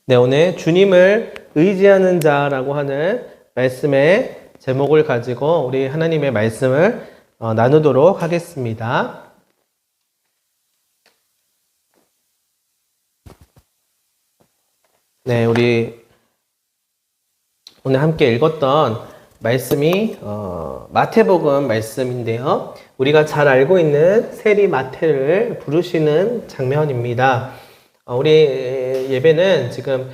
네, 오늘 주님을 의지하는 자라고 하는 말씀의 제목을 가지고 우리 하나님의 말씀을 나누도록 하겠습니다. 네, 우리 오늘 함께 읽었던 말씀이 마태복음 말씀인데요. 우리가 잘 알고 있는 세리 마태를 부르시는 장면입니다. 우리 예배는 지금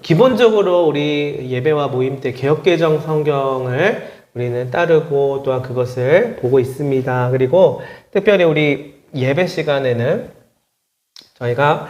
기본적으로 우리 예배와 모임 때 개역개정 성경을 우리는 따르고 또한 그것을 보고 있습니다. 그리고 특별히 우리 예배 시간에는 저희가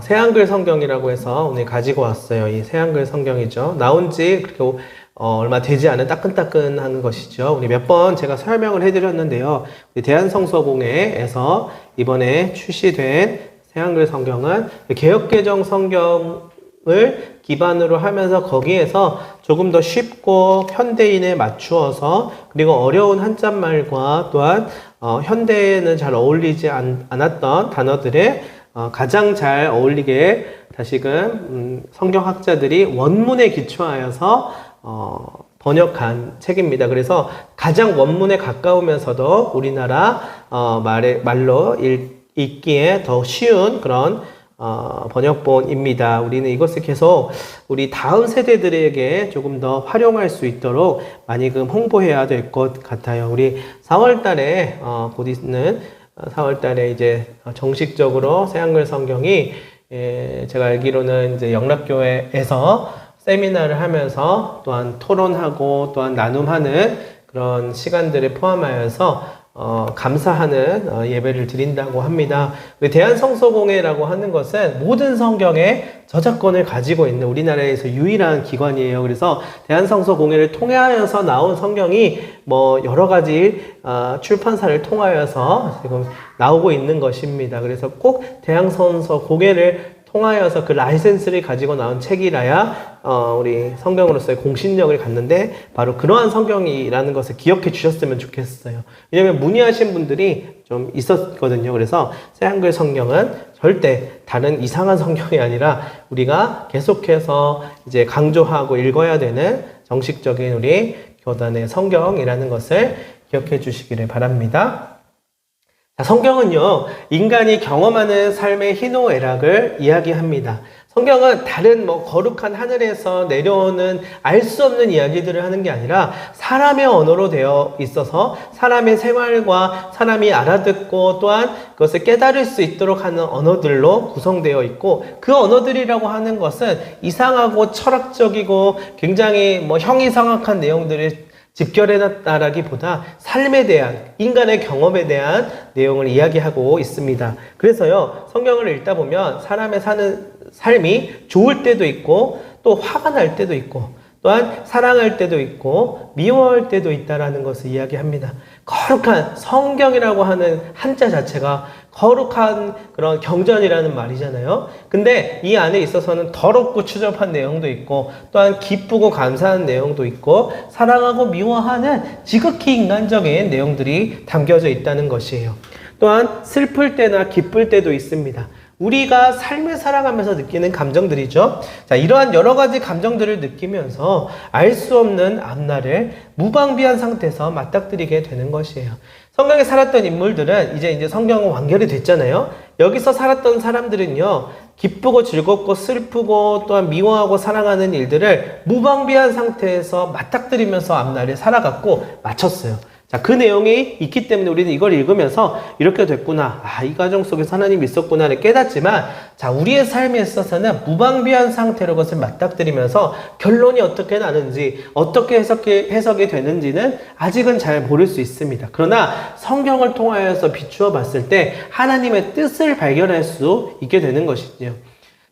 새한글 성경이라고 해서 오늘 가지고 왔어요. 이 새한글 성경이죠. 나온 지 그렇게 얼마 되지 않은 따끈따끈한 것이죠. 우리 몇 번 제가 설명을 해드렸는데요. 우리 대한성서공회에서 이번에 출시된 새한글 성경은 개역개정 성경을 기반으로 하면서 거기에서 조금 더 쉽고 현대인에 맞추어서 그리고 어려운 한자말과 또한 현대에는 잘 어울리지 않았던 단어들을 가장 잘 어울리게 다시금 성경학자들이 원문에 기초하여서 번역한 책입니다. 그래서 가장 원문에 가까우면서도 우리나라 말로 읽기에 더 쉬운 그런 번역본입니다. 우리는 이것을 계속 우리 다음 세대들에게 조금 더 활용할 수 있도록 많이 홍보해야 될 것 같아요. 우리 4월 달에 곧 있는 4월 달에 이제 정식적으로 새한글 성경이 제가 알기로는 이제 영락교회에서 세미나를 하면서 또한 토론하고 또한 나눔하는 그런 시간들을 포함하여서 감사하는 예배를 드린다고 합니다. 대한성서공회라고 하는 것은 모든 성경의 저작권을 가지고 있는 우리나라에서 유일한 기관이에요. 그래서 대한성서공회를 통하여서 나온 성경이 여러 가지 출판사를 통하여서 지금 나오고 있는 것입니다. 그래서 꼭 대한성서공회를 통하여서 그 라이센스를 가지고 나온 책이라야 우리 성경으로서의 공신력을 갖는데 바로 그러한 성경이라는 것을 기억해 주셨으면 좋겠어요. 왜냐하면 문의하신 분들이 좀 있었거든요. 그래서 새한글 성경은 절대 다른 이상한 성경이 아니라 우리가 계속해서 이제 강조하고 읽어야 되는 정식적인 우리 교단의 성경이라는 것을 기억해 주시기를 바랍니다. 성경은요, 인간이 경험하는 삶의 희노애락을 이야기합니다. 성경은 다른 거룩한 하늘에서 내려오는 알 수 없는 이야기들을 하는 게 아니라 사람의 언어로 되어 있어서 사람의 생활과 사람이 알아듣고 또한 그것을 깨달을 수 있도록 하는 언어들로 구성되어 있고 그 언어들이라고 하는 것은 이상하고 철학적이고 굉장히 형이상학한 내용들을 집결해놨다라기보다 삶에 대한, 인간의 경험에 대한 내용을 이야기하고 있습니다. 그래서요, 성경을 읽다 보면 사람의 사는 삶이 좋을 때도 있고, 또 화가 날 때도 있고, 또한 사랑할 때도 있고, 미워할 때도 있다라는 것을 이야기합니다. 거룩한 성경이라고 하는 한자 자체가 거룩한 그런 경전이라는 말이잖아요. 근데 이 안에 있어서는 더럽고 추접한 내용도 있고 또한 기쁘고 감사한 내용도 있고 사랑하고 미워하는 지극히 인간적인 내용들이 담겨져 있다는 것이에요. 또한 슬플 때나 기쁠 때도 있습니다. 우리가 삶을 살아가면서 느끼는 감정들이죠. 자, 이러한 여러 가지 감정들을 느끼면서 알 수 없는 앞날을 무방비한 상태에서 맞닥뜨리게 되는 것이에요. 성경에 살았던 인물들은 이제 성경은 완결이 됐잖아요. 여기서 살았던 사람들은요, 기쁘고 즐겁고 슬프고 또한 미워하고 사랑하는 일들을 무방비한 상태에서 맞닥뜨리면서 앞날을 살아갔고 마쳤어요. 자, 그 내용이 있기 때문에 우리는 이걸 읽으면서 이렇게 됐구나. 이 과정 속에서 하나님이 있었구나를 깨닫지만, 자, 우리의 삶에 있어서는 무방비한 상태로 그것을 맞닥뜨리면서 결론이 어떻게 나는지, 어떻게 해석이 되는지는 아직은 잘 모를 수 있습니다. 그러나 성경을 통하여서 비추어 봤을 때 하나님의 뜻을 발견할 수 있게 되는 것이죠.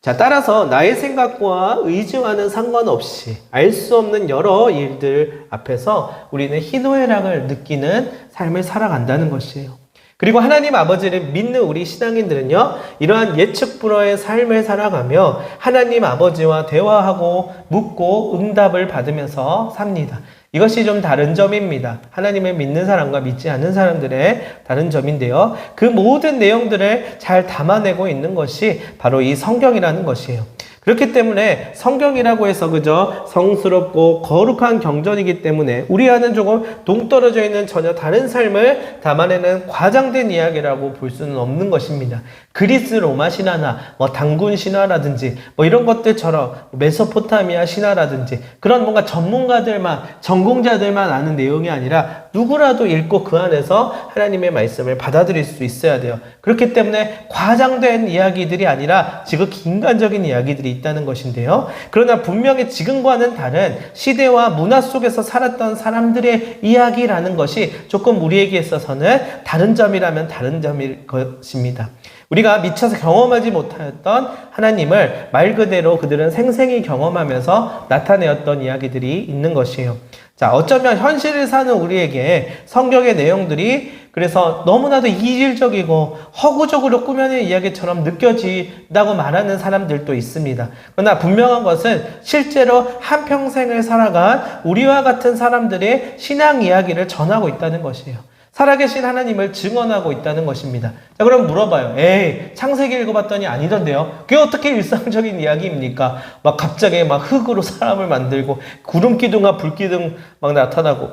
자, 따라서 나의 생각과 의지와는 상관없이 알 수 없는 여러 일들 앞에서 우리는 희노애락을 느끼는 삶을 살아간다는 것이에요. 그리고 하나님 아버지를 믿는 우리 신앙인들은요, 이러한 예측 불허의 삶을 살아가며 하나님 아버지와 대화하고 묻고 응답을 받으면서 삽니다. 이것이 좀 다른 점입니다. 하나님을 믿는 사람과 믿지 않는 사람들의 다른 점인데요. 그 모든 내용들을 잘 담아내고 있는 것이 바로 이 성경이라는 것이에요. 그렇기 때문에 성경이라고 해서 그저 성스럽고 거룩한 경전이기 때문에 우리와는 조금 동떨어져 있는 전혀 다른 삶을 담아내는 과장된 이야기라고 볼 수는 없는 것입니다. 그리스 로마 신화나 단군 신화라든지 이런 것들처럼 메소포타미아 신화라든지 그런 뭔가 전문가들만 전공자들만 아는 내용이 아니라 누구라도 읽고 그 안에서 하나님의 말씀을 받아들일 수 있어야 돼요. 그렇기 때문에 과장된 이야기들이 아니라 지극히 인간적인 이야기들이 있다는 것인데요. 그러나 분명히 지금과는 다른 시대와 문화 속에서 살았던 사람들의 이야기라는 것이 조금 우리에게 있어서는 다른 점이라면 다른 점일 것입니다. 우리가 미처 경험하지 못하였던 하나님을 말 그대로 그들은 생생히 경험하면서 나타내었던 이야기들이 있는 것이에요. 자, 어쩌면 현실을 사는 우리에게 성경의 내용들이 그래서 너무나도 이질적이고 허구적으로 꾸며낸 이야기처럼 느껴진다고 말하는 사람들도 있습니다. 그러나 분명한 것은 실제로 한평생을 살아간 우리와 같은 사람들의 신앙 이야기를 전하고 있다는 것이에요. 살아계신 하나님을 증언하고 있다는 것입니다. 자, 그럼 물어봐요. 에이, 창세기 읽어봤더니 아니던데요? 그게 어떻게 일상적인 이야기입니까? 갑자기 흙으로 사람을 만들고 구름기둥과 불기둥 나타나고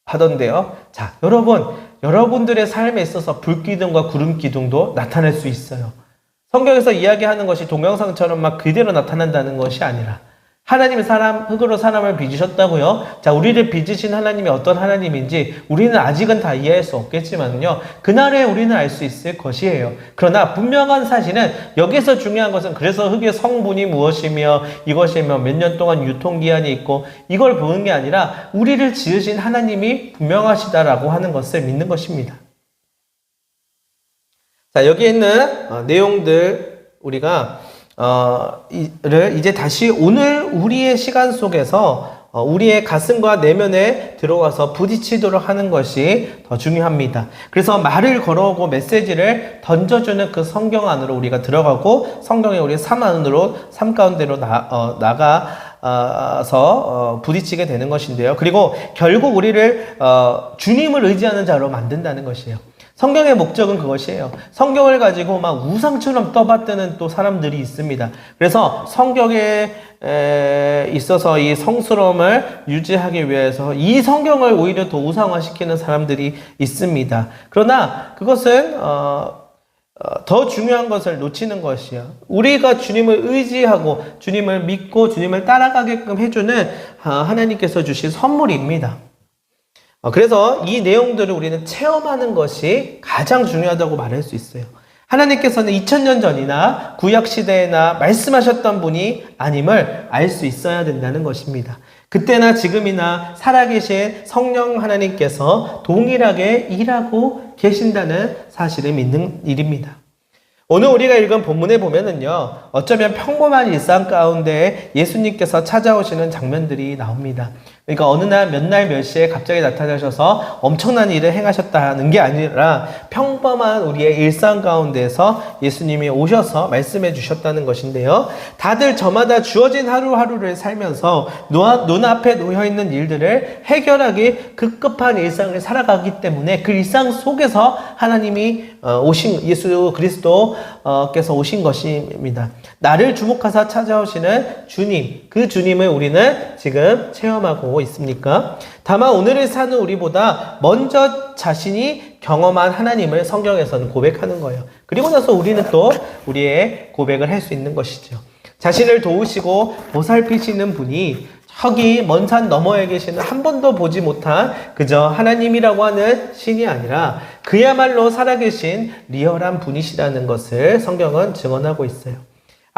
하던데요. 자, 여러분들의 삶에 있어서 불기둥과 구름기둥도 나타날 수 있어요. 성경에서 이야기하는 것이 동영상처럼 그대로 나타난다는 것이 아니라 하나님이 흙으로 사람을 빚으셨다고요? 자, 우리를 빚으신 하나님이 어떤 하나님인지 우리는 아직은 다 이해할 수 없겠지만요. 그날에 우리는 알 수 있을 것이에요. 그러나 분명한 사실은 여기서 중요한 것은 그래서 흙의 성분이 무엇이며 이것이며 몇 년 동안 유통기한이 있고 이걸 보는 게 아니라 우리를 지으신 하나님이 분명하시다라고 하는 것을 믿는 것입니다. 자, 여기 있는 내용들 우리가 이제 다시 오늘 우리의 시간 속에서 우리의 가슴과 내면에 들어가서 부딪히도록 하는 것이 더 중요합니다. 그래서 말을 걸어오고 메시지를 던져주는 그 성경 안으로 우리가 들어가고 성경의 우리 삶 가운데로 나가서 부딪히게 되는 것인데요. 그리고 결국 우리를 주님을 의지하는 자로 만든다는 것이에요. 성경의 목적은 그것이에요. 성경을 가지고 우상처럼 떠받드는 또 사람들이 있습니다. 그래서 성경에 있어서 이 성스러움을 유지하기 위해서 이 성경을 오히려 더 우상화시키는 사람들이 있습니다. 그러나 그것은 더 중요한 것을 놓치는 것이요. 우리가 주님을 의지하고 주님을 믿고 주님을 따라가게끔 해주는 하나님께서 주신 선물입니다. 그래서 이 내용들을 우리는 체험하는 것이 가장 중요하다고 말할 수 있어요. 하나님께서는 2000년 전이나 구약시대에나 말씀하셨던 분이 아님을 알 수 있어야 된다는 것입니다. 그때나 지금이나 살아계신 성령 하나님께서 동일하게 일하고 계신다는 사실을 믿는 일입니다. 오늘 우리가 읽은 본문에 보면은요, 어쩌면 평범한 일상 가운데 예수님께서 찾아오시는 장면들이 나옵니다. 그러니까 어느 날 몇 시에 갑자기 나타나셔서 엄청난 일을 행하셨다는 게 아니라 평범한 우리의 일상 가운데서 예수님이 오셔서 말씀해 주셨다는 것인데요. 다들 저마다 주어진 하루하루를 살면서 눈앞에 놓여있는 일들을 해결하기 급급한 일상을 살아가기 때문에 그 일상 속에서 하나님이 예수 그리스도께서 오신 것입니다. 나를 주목하사 찾아오시는 주님, 그 주님을 우리는 지금 체험하고 있습니까? 다만 오늘을 사는 우리보다 먼저 자신이 경험한 하나님을 성경에서는 고백하는 거예요. 그리고 나서 우리는 또 우리의 고백을 할 수 있는 것이죠. 자신을 도우시고 보살피시는 분이 저기 먼 산 너머에 계시는 한 번도 보지 못한 그저 하나님이라고 하는 신이 아니라 그야말로 살아계신 리얼한 분이시라는 것을 성경은 증언하고 있어요.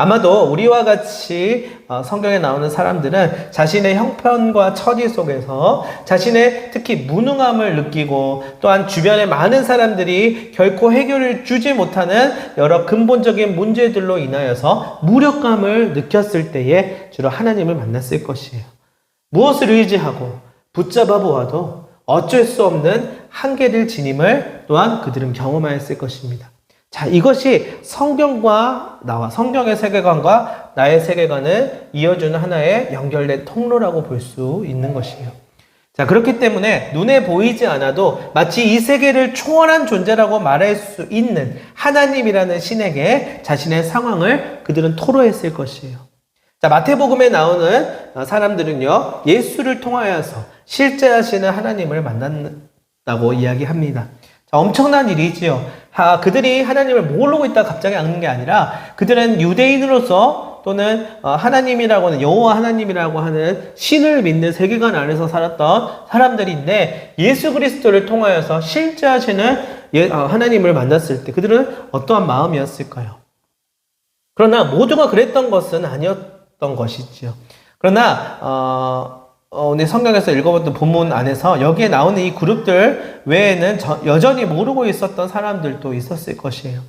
아마도 우리와 같이 성경에 나오는 사람들은 자신의 형편과 처지 속에서 자신의 특히 무능함을 느끼고 또한 주변의 많은 사람들이 결코 해결을 주지 못하는 여러 근본적인 문제들로 인하여서 무력감을 느꼈을 때에 주로 하나님을 만났을 것이에요. 무엇을 의지하고 붙잡아 보아도 어쩔 수 없는 한계를 지님을 또한 그들은 경험하였을 것입니다. 자, 이것이 성경의 세계관과 나의 세계관을 이어주는 하나의 연결된 통로라고 볼 수 있는 것이에요. 자, 그렇기 때문에 눈에 보이지 않아도 마치 이 세계를 초월한 존재라고 말할 수 있는 하나님이라는 신에게 자신의 상황을 그들은 토로했을 것이에요. 자, 마태복음에 나오는 사람들은요, 예수를 통하여서 실제 하시는 하나님을 만났다고 이야기합니다. 자, 엄청난 일이지요. 그들이 하나님을 모르고 있다가 갑자기 아는 게 아니라 그들은 유대인으로서 또는 하나님이라고 하는 여호와 하나님이라고 하는 신을 믿는 세계관 안에서 살았던 사람들인데 예수 그리스도를 통하여서 실제 하시는 하나님을 만났을 때 그들은 어떠한 마음이었을까요? 그러나 모두가 그랬던 것은 아니었던 것이지요. 그러나 오늘 성경에서 읽어봤던 본문 안에서 여기에 나오는 이 그룹들 외에는 여전히 모르고 있었던 사람들도 있었을 것이에요.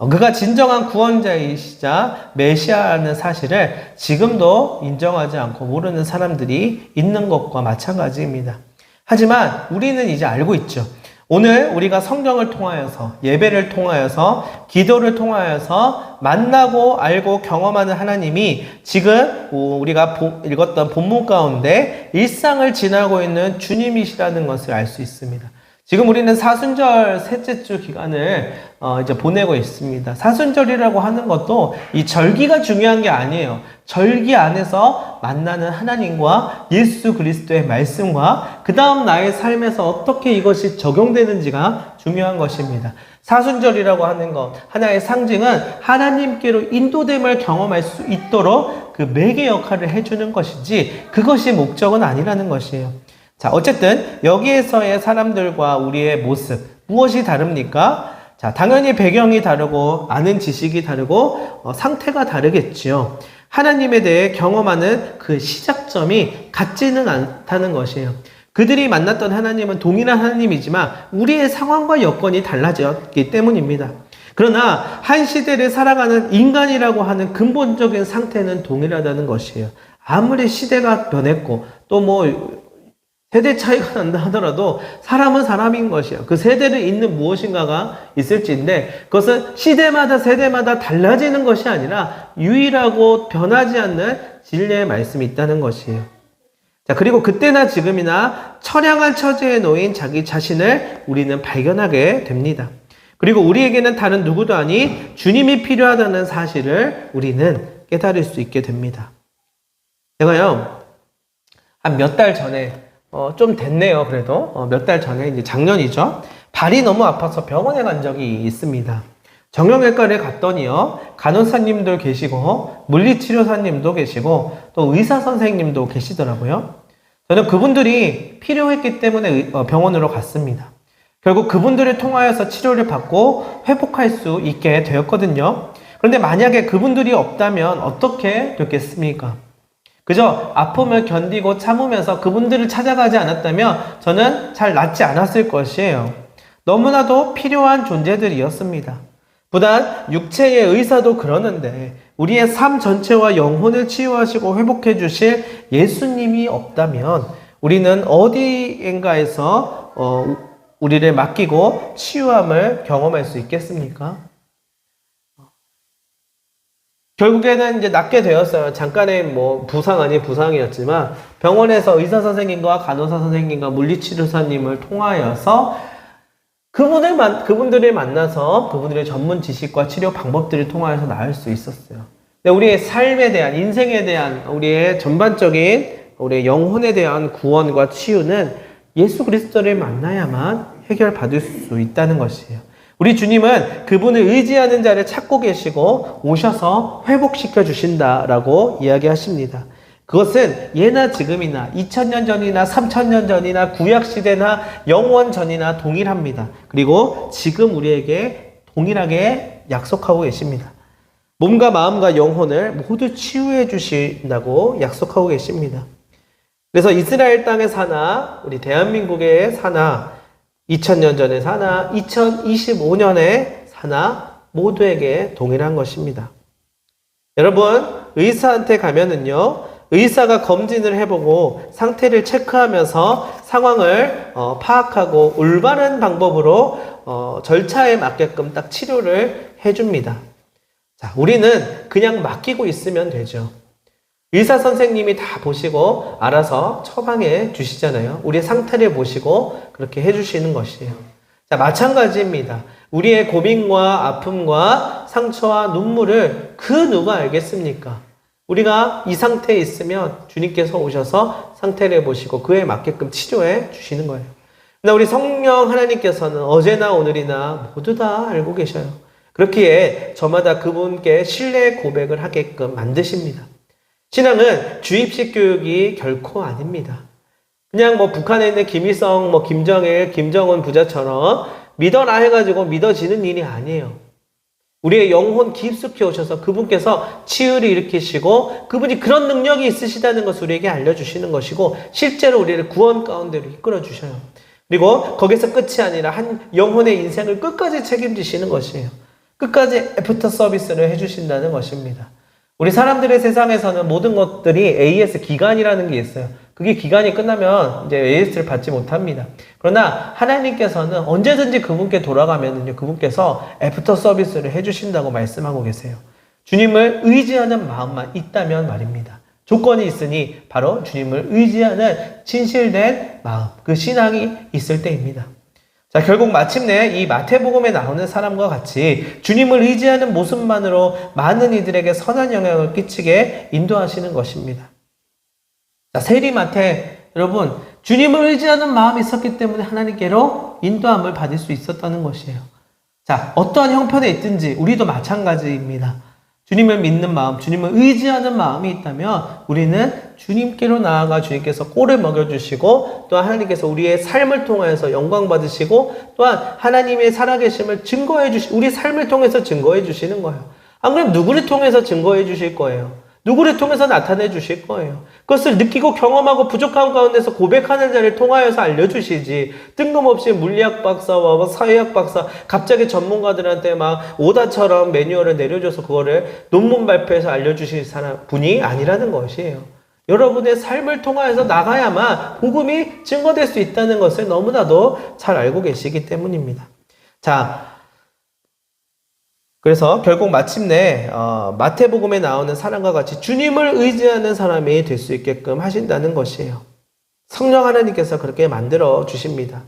그가 진정한 구원자이시자 메시아라는 사실을 지금도 인정하지 않고 모르는 사람들이 있는 것과 마찬가지입니다. 하지만 우리는 이제 알고 있죠. 오늘 우리가 성경을 통하여서 예배를 통하여서 기도를 통하여서 만나고 알고 경험하는 하나님이 지금 우리가 읽었던 본문 가운데 일상을 지나고 있는 주님이시라는 것을 알 수 있습니다. 지금 우리는 사순절 셋째 주 기간을 이제 보내고 있습니다. 사순절이라고 하는 것도 이 절기가 중요한 게 아니에요. 절기 안에서 만나는 하나님과 예수 그리스도의 말씀과 그 다음 나의 삶에서 어떻게 이것이 적용되는지가 중요한 것입니다. 사순절이라고 하는 것, 하나의 상징은 하나님께로 인도됨을 경험할 수 있도록 그 매개 역할을 해주는 것이지 그것이 목적은 아니라는 것이에요. 자, 어쨌든 여기에서의 사람들과 우리의 모습 무엇이 다릅니까? 자, 당연히 배경이 다르고 아는 지식이 다르고 상태가 다르겠지요. 하나님에 대해 경험하는 그 시작점이 같지는 않다는 것이에요. 그들이 만났던 하나님은 동일한 하나님이지만 우리의 상황과 여건이 달라졌기 때문입니다. 그러나 한 시대를 살아가는 인간이라고 하는 근본적인 상태는 동일하다는 것이에요. 아무리 시대가 변했고 또 세대 차이가 난다 하더라도 사람은 사람인 것이에요. 그 세대를 잇는 무엇인가가 있을지인데 그것은 시대마다 세대마다 달라지는 것이 아니라 유일하고 변하지 않는 진리의 말씀이 있다는 것이에요. 자, 그리고 그때나 지금이나 처량한 처지에 놓인 자기 자신을 우리는 발견하게 됩니다. 그리고 우리에게는 다른 누구도 아닌 주님이 필요하다는 사실을 우리는 깨달을 수 있게 됩니다. 제가요, 한 몇 달 전에 좀 됐네요. 그래도 몇 달 전에 이제 작년이죠. 발이 너무 아파서 병원에 간 적이 있습니다. 정형외과를 갔더니요, 간호사님도 계시고 물리치료사님도 계시고 또 의사 선생님도 계시더라고요. 저는 그분들이 필요했기 때문에 병원으로 갔습니다. 결국 그분들을 통하여서 치료를 받고 회복할 수 있게 되었거든요. 그런데 만약에 그분들이 없다면 어떻게 됐겠습니까? 그저 아픔을 견디고 참으면서 그분들을 찾아가지 않았다면 저는 잘 낫지 않았을 것이에요. 너무나도 필요한 존재들이었습니다. 부단 육체의 의사도 그러는데 우리의 삶 전체와 영혼을 치유하시고 회복해 주실 예수님이 없다면 우리는 어디인가에서 우리를 맡기고 치유함을 경험할 수 있겠습니까? 결국에는 이제 낫게 되었어요. 잠깐의 부상 아닌 부상이었지만 병원에서 의사 선생님과 간호사 선생님과 물리치료사님을 통하여서 그분들을 만나서 그분들의 전문 지식과 치료 방법들을 통하여서 나을 수 있었어요. 근데 우리의 삶에 대한, 인생에 대한, 우리의 전반적인 우리의 영혼에 대한 구원과 치유는 예수 그리스도를 만나야만 해결받을 수 있다는 것이에요. 우리 주님은 그분을 의지하는 자를 찾고 계시고 오셔서 회복시켜 주신다라고 이야기하십니다. 그것은 예나 지금이나 2000년 전이나 3000년 전이나 구약시대나 영원 전이나 동일합니다. 그리고 지금 우리에게 동일하게 약속하고 계십니다. 몸과 마음과 영혼을 모두 치유해 주신다고 약속하고 계십니다. 그래서 이스라엘 땅에 사나 우리 대한민국에 사나 2000년 전에 사나 2025년에 사나 모두에게 동일한 것입니다. 여러분, 의사한테 가면은요, 의사가 검진을 해보고 상태를 체크하면서 상황을 파악하고 올바른 방법으로 절차에 맞게끔 딱 치료를 해줍니다. 자, 우리는 그냥 맡기고 있으면 되죠. 의사 선생님이 다 보시고 알아서 처방해 주시잖아요. 우리의 상태를 보시고 그렇게 해주시는 것이에요. 자, 마찬가지입니다. 우리의 고민과 아픔과 상처와 눈물을 그 누가 알겠습니까? 우리가 이 상태에 있으면 주님께서 오셔서 상태를 보시고 그에 맞게끔 치료해 주시는 거예요. 근데 우리 성령 하나님께서는 어제나 오늘이나 모두 다 알고 계셔요. 그렇기에 저마다 그분께 신뢰 고백을 하게끔 만드십니다. 신앙은 주입식 교육이 결코 아닙니다. 그냥 뭐 북한에 있는 김일성, 뭐 김정일, 김정은 부자처럼 믿어라 해가지고 믿어지는 일이 아니에요. 우리의 영혼 깊숙이 오셔서 그분께서 치유를 일으키시고 그분이 그런 능력이 있으시다는 것을 우리에게 알려주시는 것이고 실제로 우리를 구원 가운데로 이끌어 주셔요. 그리고 거기서 끝이 아니라 한 영혼의 인생을 끝까지 책임지시는 것이에요. 끝까지 애프터 서비스를 해주신다는 것입니다. 우리 사람들의 세상에서는 모든 것들이 AS 기간이라는 게 있어요. 그게 기간이 끝나면 이제 AS를 받지 못합니다. 그러나 하나님께서는 언제든지 그분께 돌아가면은요, 그분께서 애프터 서비스를 해주신다고 말씀하고 계세요. 주님을 의지하는 마음만 있다면 말입니다. 조건이 있으니 바로 주님을 의지하는 진실된 마음, 그 신앙이 있을 때입니다. 자, 결국 마침내 이 마태복음에 나오는 사람과 같이 주님을 의지하는 모습만으로 많은 이들에게 선한 영향을 끼치게 인도하시는 것입니다. 자, 세리 마태, 여러분, 주님을 의지하는 마음이 있었기 때문에 하나님께로 인도함을 받을 수 있었다는 것이에요. 자, 어떠한 형편에 있든지 우리도 마찬가지입니다. 주님을 믿는 마음, 주님을 의지하는 마음이 있다면 우리는 주님께로 나아가 주님께서 꼴을 먹여주시고 또한 하나님께서 우리의 삶을 통해서 영광 받으시고 또한 하나님의 살아계심을 증거해 주시, 우리 삶을 통해서 증거해 주시는 거예요. 안 그러면 누구를 통해서 증거해 주실 거예요? 누구를 통해서 나타내 주실 거예요. 그것을 느끼고 경험하고 부족한 가운데서 고백하는 자를 통하여서 알려주시지. 뜬금없이 물리학 박사와 뭐 사회학 박사, 갑자기 전문가들한테 막 오다처럼 매뉴얼을 내려줘서 그거를 논문 발표해서 알려주실 사람 분이 아니라는 것이에요. 여러분의 삶을 통하여서 나가야만 복음이 증거될 수 있다는 것을 너무나도 잘 알고 계시기 때문입니다. 자, 그래서 결국 마침내 마태복음에 나오는 사람과 같이 주님을 의지하는 사람이 될 수 있게끔 하신다는 것이에요. 성령 하나님께서 그렇게 만들어 주십니다.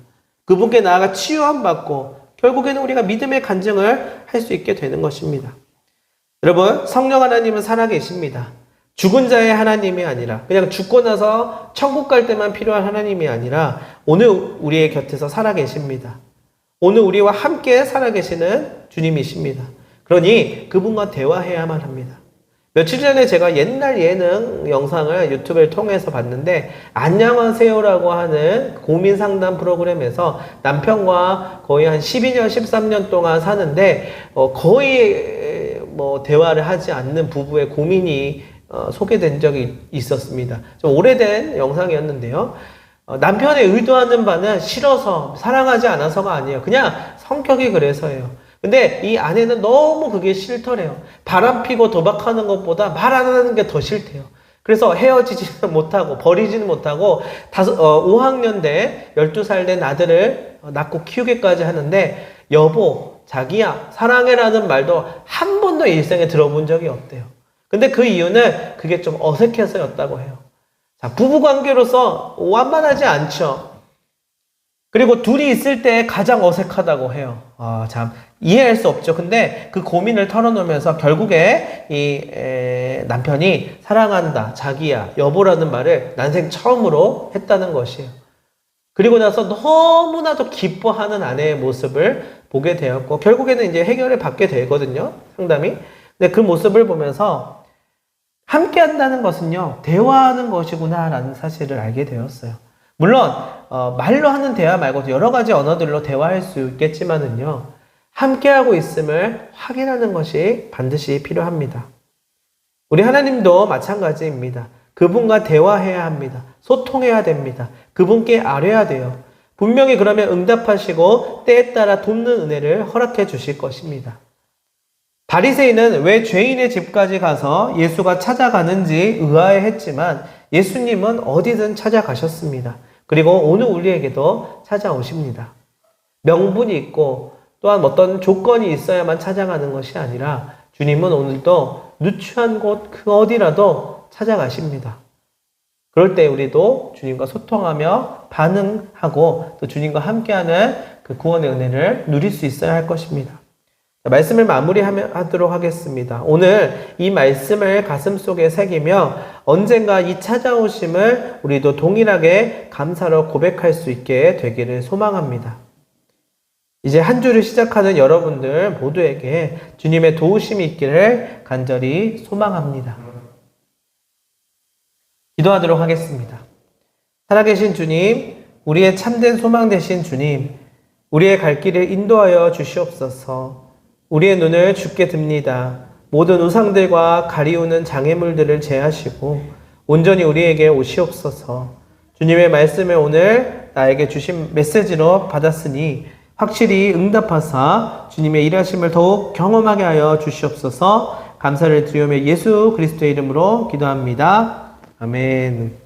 그분께 나아가 치유함 받고 결국에는 우리가 믿음의 간증을 할 수 있게 되는 것입니다. 여러분, 성령 하나님은 살아계십니다. 죽은 자의 하나님이 아니라 그냥 죽고 나서 천국 갈 때만 필요한 하나님이 아니라 오늘 우리의 곁에서 살아계십니다. 오늘 우리와 함께 살아계시는 주님이십니다. 그러니 그분과 대화해야만 합니다. 며칠 전에 제가 옛날 예능 영상을 유튜브를 통해서 봤는데 안녕하세요라고 하는 고민 상담 프로그램에서 남편과 거의 한 12년, 13년 동안 사는데 거의 뭐 대화를 하지 않는 부부의 고민이 소개된 적이 있었습니다. 좀 오래된 영상이었는데요. 남편의 의도하는 바는 싫어서, 사랑하지 않아서가 아니에요. 그냥 성격이 그래서예요. 근데 이 아내는 너무 그게 싫더래요. 바람 피고 도박하는 것보다 말 안 하는 게 더 싫대요. 그래서 헤어지지는 못하고 버리지는 못하고 5학년 돼 12살 된 아들을 낳고 키우기까지 하는데 여보, 자기야, 사랑해라는 말도 한 번도 일생에 들어본 적이 없대요. 근데 그 이유는 그게 좀 어색해서였다고 해요. 자, 부부관계로서 완만하지 않죠. 그리고 둘이 있을 때 가장 어색하다고 해요. 참 이해할 수 없죠. 근데 그 고민을 털어놓으면서 결국에 이 남편이 사랑한다, 자기야, 여보라는 말을 난생 처음으로 했다는 것이에요. 그리고 나서 너무나도 기뻐하는 아내의 모습을 보게 되었고 결국에는 이제 해결을 받게 되거든요. 상담이. 근데 그 모습을 보면서 함께 한다는 것은요, 대화하는 것이구나 라는 사실을 알게 되었어요. 물론 말로 하는 대화 말고도 여러 가지 언어들로 대화할 수 있겠지만은요, 함께하고 있음을 확인하는 것이 반드시 필요합니다. 우리 하나님도 마찬가지입니다. 그분과 대화해야 합니다. 소통해야 됩니다. 그분께 아뢰야 돼요. 분명히 그러면 응답하시고 때에 따라 돕는 은혜를 허락해 주실 것입니다. 바리새인은 왜 죄인의 집까지 가서 예수가 찾아가는지 의아해했지만 예수님은 어디든 찾아가셨습니다. 그리고 오늘 우리에게도 찾아오십니다. 명분이 있고 또한 어떤 조건이 있어야만 찾아가는 것이 아니라 주님은 오늘도 누추한 곳 그 어디라도 찾아가십니다. 그럴 때 우리도 주님과 소통하며 반응하고 또 주님과 함께하는 그 구원의 은혜를 누릴 수 있어야 할 것입니다. 말씀을 마무리하도록 하겠습니다. 오늘 이 말씀을 가슴속에 새기며 언젠가 이 찾아오심을 우리도 동일하게 감사로 고백할 수 있게 되기를 소망합니다. 이제 한 주를 시작하는 여러분들 모두에게 주님의 도우심이 있기를 간절히 소망합니다. 기도하도록 하겠습니다. 살아계신 주님, 우리의 참된 소망 되신 주님, 우리의 갈 길을 인도하여 주시옵소서. 우리의 눈을 주께 듭니다. 모든 우상들과 가리우는 장애물들을 제하시고 온전히 우리에게 오시옵소서. 주님의 말씀을 오늘 나에게 주신 메시지로 받았으니 확실히 응답하사 주님의 일하심을 더욱 경험하게 하여 주시옵소서. 감사를 드리오며 예수 그리스도의 이름으로 기도합니다. 아멘.